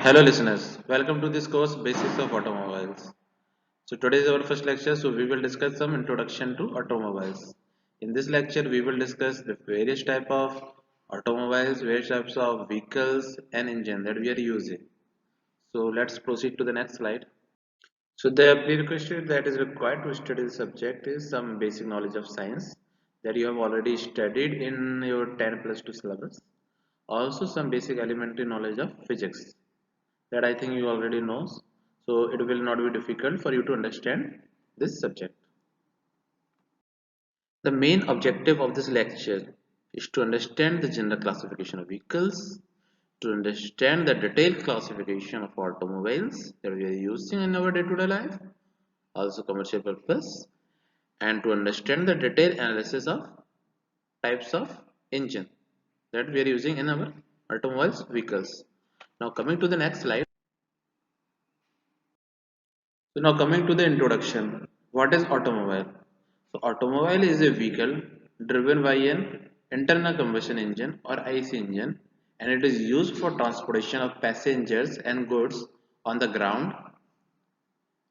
Hello listeners, welcome to this course Basics of Automobiles. So today is our first lecture, so we will discuss some introduction to automobiles. In this lecture we will discuss the various type of automobiles, various types of vehicles and engine that we are using. So let's proceed to the next slide. So the prerequisite that is required to study the subject is some basic knowledge of science that you have already studied in your 10 plus 2 syllabus. Also some basic elementary knowledge of physics that I think you already know. So it will not be difficult for you to understand this subject. The main objective of this lecture is to understand the general classification of vehicles, to understand the detailed classification of automobiles that we are using in our day-to-day life, also commercial purpose, and to understand the detailed analysis of types of engine that we are using in our automobiles vehicles. Now coming to the next slide. So now coming to the introduction, what is automobile? So automobile is a vehicle driven by an internal combustion engine or IC engine, and it is used for transportation of passengers and goods on the ground.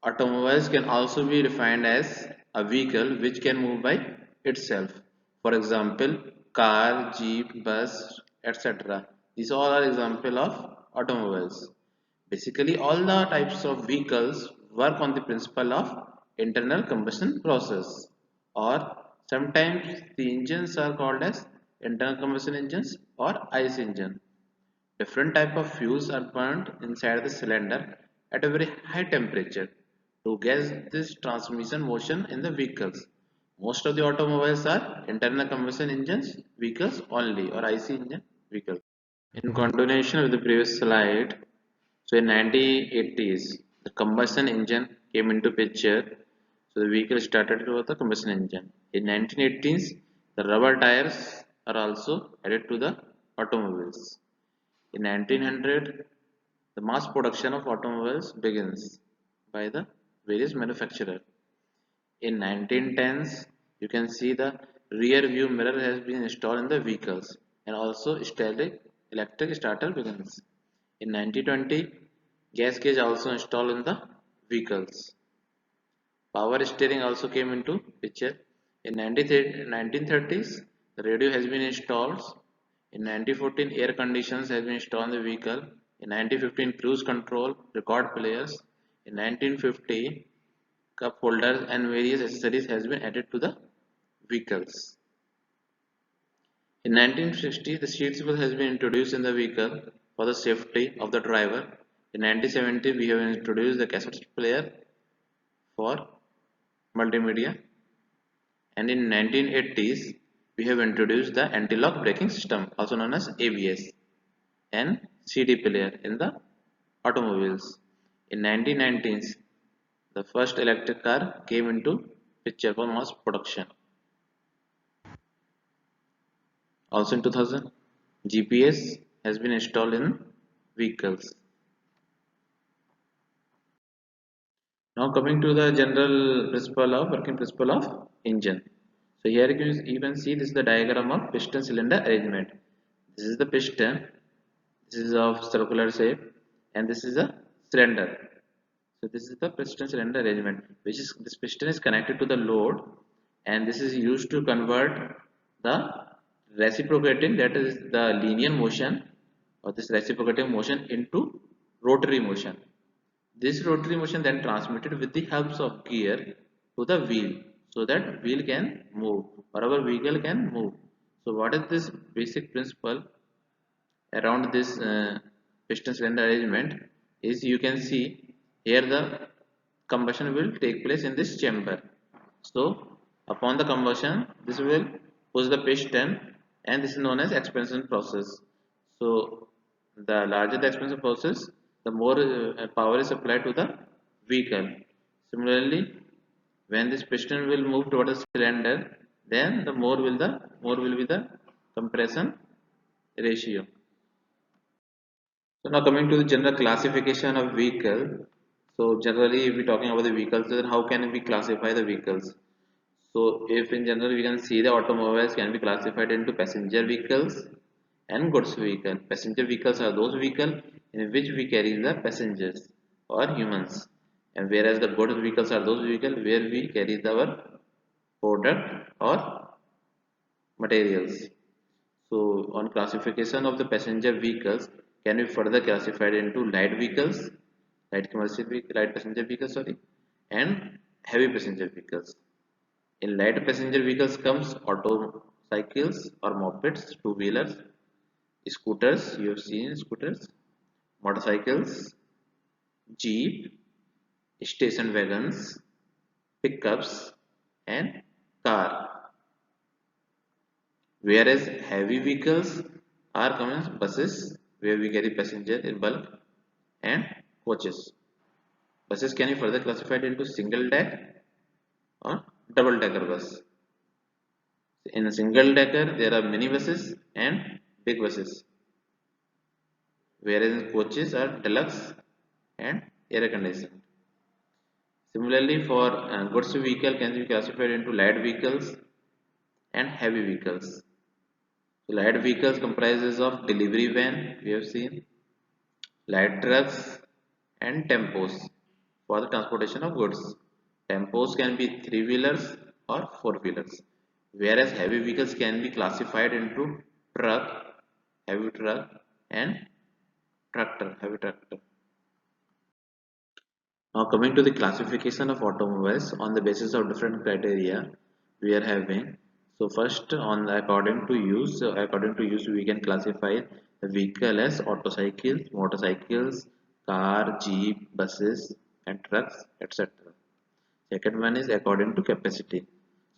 Automobiles can also be defined as a vehicle which can move by itself. For example, car, jeep, bus, etc. These all are example of automobiles. Basically, all the types of vehicles work on the principle of internal combustion process, or sometimes the engines are called as internal combustion engines or ICE engine. Different type of fuels are burnt inside the cylinder at a very high temperature to get this transmission motion in the vehicles. Most of the automobiles are internal combustion engines vehicles only or IC engine vehicles. In continuation with the previous slide, so in 1980s, the combustion engine came into picture. So the vehicle started with the combustion engine. In 1980s, the rubber tires are also added to the automobiles. In 1900, the mass production of automobiles begins by the various manufacturers. In 1910s, you can see the rear view mirror has been installed in the vehicles and also static electric starter begins. In 1920, gas gauge also installed in the vehicles. Power steering also came into picture. In 1930s, the radio has been installed. In 1914, air conditions has been installed in the vehicle. In 1915, cruise control, record players. In 1950, cup holders and various accessories has been added to the vehicles. In 1960, the seat belt has been introduced in the vehicle for the safety of the driver. In 1970, we have introduced the cassette player for multimedia. And in 1980s, we have introduced the anti-lock braking system, also known as ABS, and CD player in the automobiles. In 1990s, the first electric car came into picture for mass production. Also in 2000, GPS has been installed in vehicles. Now coming to the general principle of working principle of engine. So here you can see this is the diagram of piston cylinder arrangement. This is the piston, this is of circular shape, and this is a cylinder. So this is the piston cylinder arrangement, which is this piston is connected to the load, and this is used to convert the reciprocating, that is the linear motion or this reciprocating motion, into rotary motion. This rotary motion then transmitted with the help of gear to the wheel so that wheel can move or our vehicle can move. So what is this basic principle around this piston cylinder arrangement is, you can see here the combustion will take place in this chamber. So upon the combustion, this will push the piston, and this is known as expansion process. So the larger the expansion process, the more power is applied to the vehicle. Similarly, when this piston will move toward the cylinder, then the more will be the compression ratio. So now coming to the general classification of vehicle. So generally, if we're talking about the vehicles, then how can we classify the vehicles? So if in general we can see the automobiles can be classified into passenger vehicles and goods vehicle. Passenger vehicles are those vehicles in which we carry the passengers or humans, and whereas the goods vehicles are those vehicles where we carry our product or materials. So on classification of the passenger vehicles can be further classified into light vehicles, light passenger vehicles, sorry, and heavy passenger vehicles. In light passenger vehicles comes autocycles or mopeds, two-wheelers, scooters, you have seen scooters, motorcycles, jeep, station wagons, pickups, and car. Whereas heavy vehicles are common as buses, where we carry passengers in bulk, and coaches. Buses can be further classified into single deck or double decker bus. In a single decker, there are mini buses and big buses, whereas coaches are deluxe and air conditioned. Similarly, for goods vehicle can be classified into light vehicles and heavy vehicles. So light vehicles comprises of delivery van, we have seen, light trucks and tempos for the transportation of goods. Tempos can be three-wheelers or four-wheelers, whereas heavy vehicles can be classified into truck, heavy truck, and tractor, heavy tractor. Now coming to the classification of automobiles on the basis of different criteria we are having. So first on according to use we can classify the vehicle as autocycles, motorcycles, car, jeep, buses and trucks, etc. Second one is according to capacity.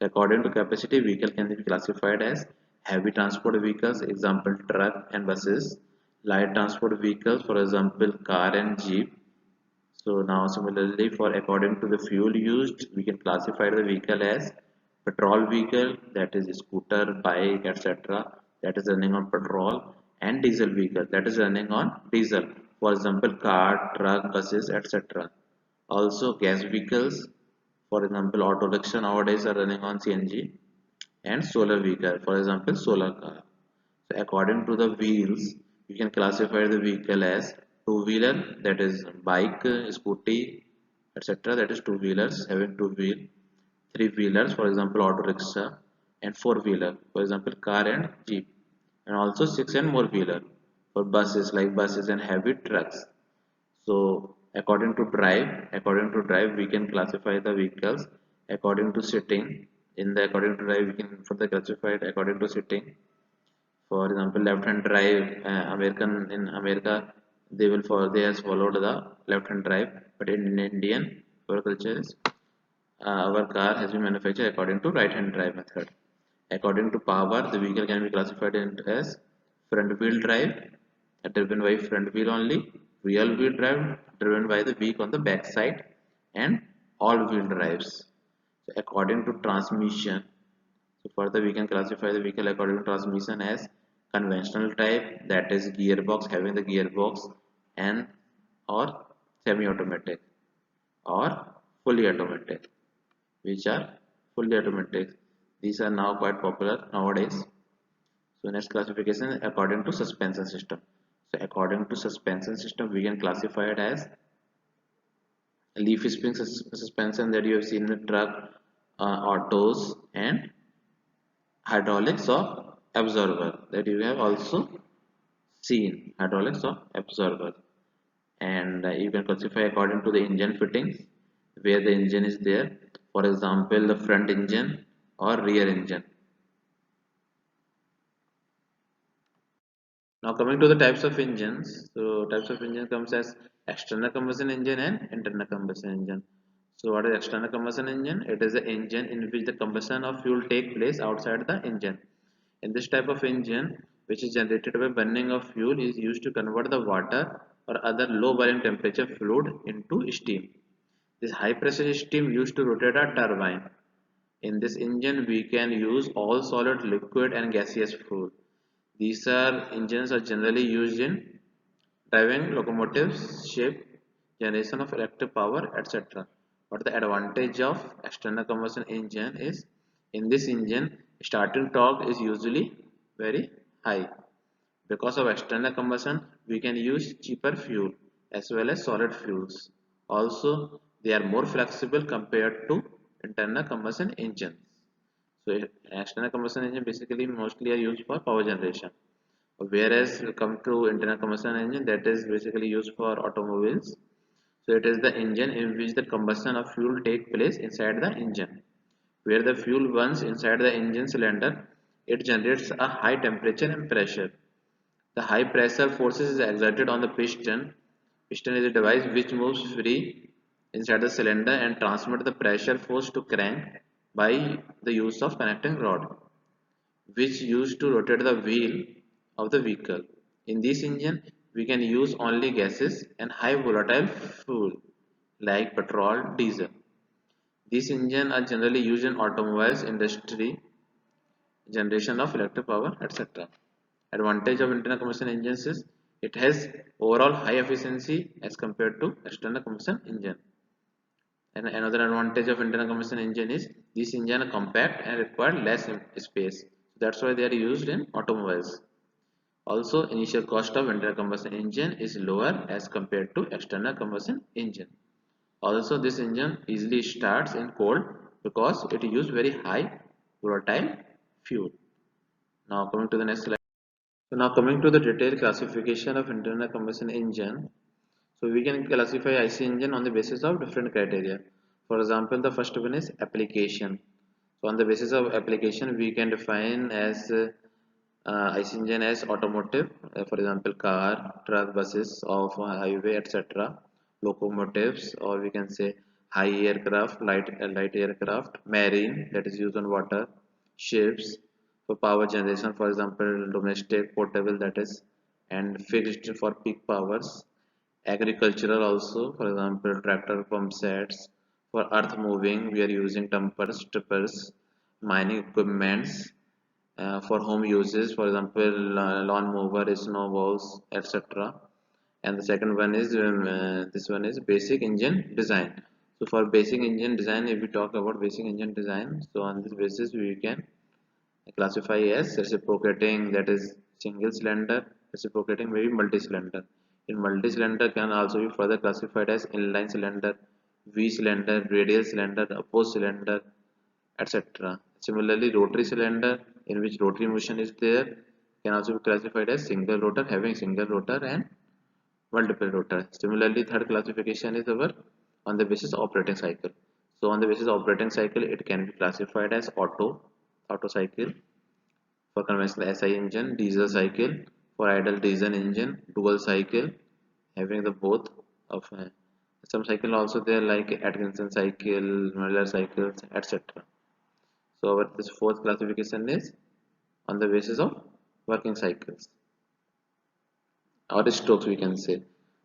So according to capacity, vehicle can be classified as heavy transport vehicles, example truck and buses, light transport vehicles, for example car and jeep. So now similarly for according to the fuel used, we can classify the vehicle as petrol vehicle, that is scooter, bike, etc. that is running on petrol, and diesel vehicle that is running on diesel. For example, car, truck, buses, etc. Also gas vehicles, for example, auto rickshaw nowadays are running on CNG, and solar vehicle, for example, solar car. So according to the wheels, we can classify the vehicle as two-wheeler, that is bike, scooty, etc. That is two-wheelers having two wheel, three-wheelers, for example, auto rickshaw, and four-wheeler, for example, car and jeep, and also six and more wheeler for buses like buses and heavy trucks. So according to drive, we can classify the vehicles according to sitting. In the according to drive, we can further classify it according to sitting. For example, left-hand drive, in America, they has followed the left-hand drive, but in Indian our culture is our car has been manufactured according to right-hand drive method. According to power, the vehicle can be classified as front-wheel drive, driven by front wheel only, rear-wheel drive, driven by the wheel on the back side, and all-wheel drives. So according to transmission, so further we can classify the vehicle according to transmission as conventional type, that is gearbox, having the gearbox, and or semi-automatic or fully automatic, which are fully automatic. These are now quite popular nowadays. So next classification according to suspension system. So according to suspension system, we can classify it as leaf spring suspension that you have seen in the truck, autos, and hydraulics of absorber that you have also seen, hydraulics of absorber. And you can classify according to the engine fittings where the engine is there, for example the front engine or rear engine. Now coming to the types of engines, so types of engine comes as external combustion engine and internal combustion engine. So what is external combustion engine? It is the engine in which the combustion of fuel take place outside the engine. In this type of engine, which is generated by burning of fuel, is used to convert the water or other low boiling temperature fluid into steam. This high pressure steam used to rotate a turbine. In this engine, we can use all solid, liquid, and gaseous fuel. These are engines are generally used in driving locomotives, ship, generation of electric power, etc. But the advantage of external combustion engine is in this engine, starting torque is usually very high. Because of external combustion, we can use cheaper fuel as well as solid fuels. Also, they are more flexible compared to internal combustion engines. So, external combustion engine basically mostly are used for power generation, whereas come to internal combustion engine, that is basically used for automobiles. So, it is the engine in which the combustion of fuel take place inside the engine. Where the fuel burns inside the engine cylinder, it generates a high temperature and pressure. The high pressure forces is exerted on the piston. Piston is a device which moves free inside the cylinder and transmits the pressure force to crank by the use of connecting rod, which used to rotate the wheel of the vehicle. In this engine, we can use only gases and high volatile fuel like petrol, diesel. These engines are generally used in automobiles industry, generation of electric power, etc. Advantage of internal combustion engines is it has overall high efficiency as compared to external combustion engine. And another advantage of internal combustion engine is these engines are compact and require less space. That's why they are used in automobiles. Also, initial cost of internal combustion engine is lower as compared to external combustion engine. Also, this engine easily starts in cold because it uses very high volatile fuel. Now coming to the next slide. So now coming to the detailed classification of internal combustion engine. So we can classify IC engine on the basis of different criteria. For example, the first one is application. So on the basis of application, we can define as IC engine as automotive, for example, car, truck, buses of highway, etc. Locomotives, or we can say high aircraft, light aircraft, marine that is used on water, ships for power generation, for example, domestic, portable that is, and fixed for peak powers. Agricultural also, for example, tractor pump sets. For earth moving, we are using dumpers, tippers, mining equipments. For home uses, for example, lawn mower, snowballs, etc. And the second one is this one is basic engine design. So for basic engine design, if we talk about basic engine design, so on this basis we can classify as reciprocating, that is single cylinder, reciprocating maybe multi-cylinder. In multi-cylinder can also be further classified as inline cylinder, V cylinder, radial cylinder, opposed cylinder, etc. Similarly, rotary cylinder in which rotary motion is there can also be classified as single rotor, having single rotor and multiple rotor. Similarly, third classification is our on the basis of operating cycle. So on the basis of operating cycle, it can be classified as auto cycle for conventional SI engine, diesel cycle for idle diesel engine, dual cycle having the both of some cycle also there like Atkinson cycle, Miller cycles, etc. So our this fourth classification is on the basis of working cycles or strokes we can say.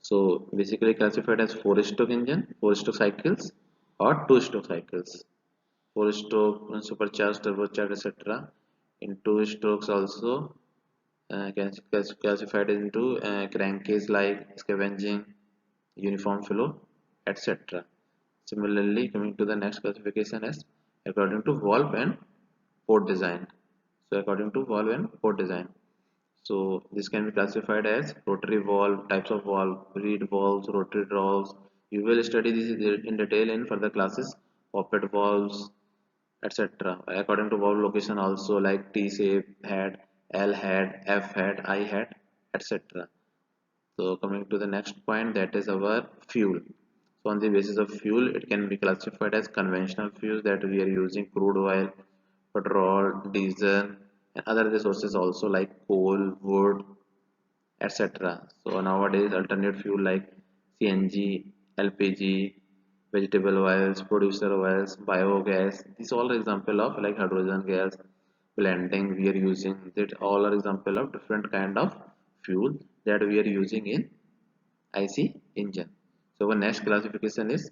So basically classified as four stroke engine, four stroke cycles or two stroke cycles. Four stroke, supercharged, turbocharged, etc. In two strokes also can classified into crankcase like scavenging, uniform flow, etc. Similarly, coming to the next classification is according to valve and port design. So according to valve and port design. So this can be classified as rotary valve, types of valve, reed valves, rotary valves. You will study this in detail in further classes. Poppet valves, etc. According to valve location also like T shape, head, L head, F head, I head, etc. So coming to the next point, that is our fuel. So on the basis of fuel, it can be classified as conventional fuels that we are using crude oil, petrol, diesel, and other resources also like coal, wood, etc. So nowadays, alternate fuel like CNG, LPG, vegetable oils, producer oils, biogas. These all are example of like hydrogen gas blending we are using. That all are example of different kind of fuel that we are using in IC engine. So our next classification is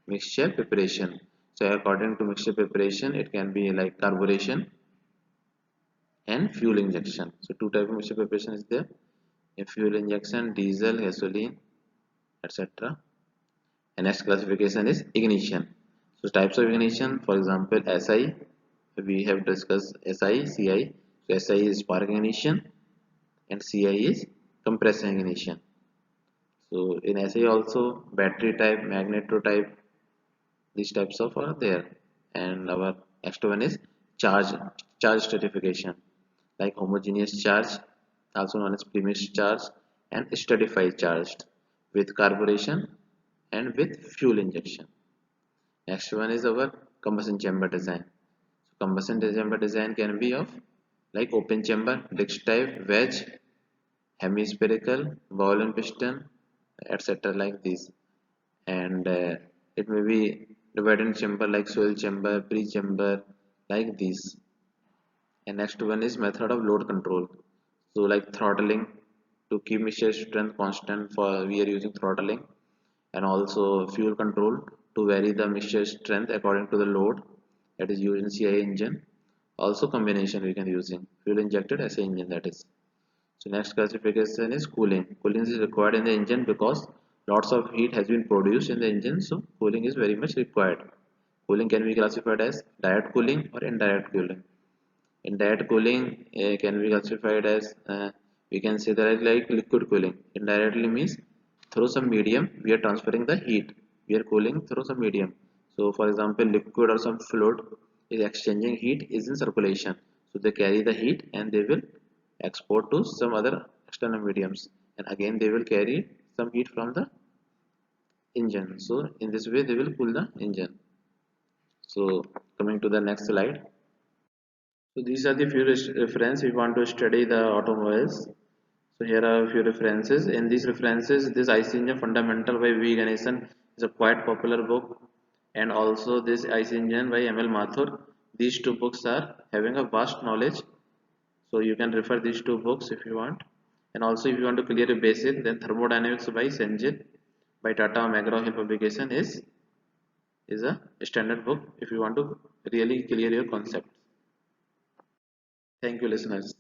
mixture preparation. So according to mixture preparation, it can be like carburation and fuel injection. So two type of mixture preparation is there. A fuel injection, diesel, gasoline, etc. And next classification is ignition. So types of ignition, for example, SI, we have discussed SI, CI. So SI is spark ignition and CI is compressing ignition. So in SI also battery type, magneto type, these types of are there. And our next one is charge stratification, like homogeneous charge, also known as premise charge, and stratified charged with carburation and with fuel injection. Next one is our combustion chamber design. So combustion chamber design can be of like open chamber, disc type, wedge, hemispherical, ball and piston, etc. like these. And it may be divided in chamber like soil chamber, pre-chamber, like these. And next one is method of load control. So like throttling to keep mixture strength constant, for we are using throttling, and also fuel control to vary the mixture strength according to the load that is used in CI engine. Also combination we can using fuel injected SA engine, that is. So next classification is cooling. Cooling is required in the engine because lots of heat has been produced in the engine, so cooling is very much required. Cooling can be classified as direct cooling or indirect cooling. Indirect cooling can be classified as we can say that like liquid cooling. Indirectly means through some medium we are transferring the heat. We are cooling through some medium. So for example, liquid or some fluid is exchanging heat is in circulation. So they carry the heat and they will export to some other external mediums, and again they will carry some heat from the engine. So in this way they will cool the engine. So coming to the next slide. So these are the few references if you want to study the automobiles. So here are a few references. In these references, this IC Engine Fundamental by V. Ganesan is a quite popular book, and also this IC Engine by ML Mathur. These two books are having a vast knowledge, so you can refer these two books if you want. And also if you want to clear a basic, then Thermodynamics by Sanjit by Tata McGraw Hill publication is a standard book if you want to really clear your concepts. Thank you, listeners.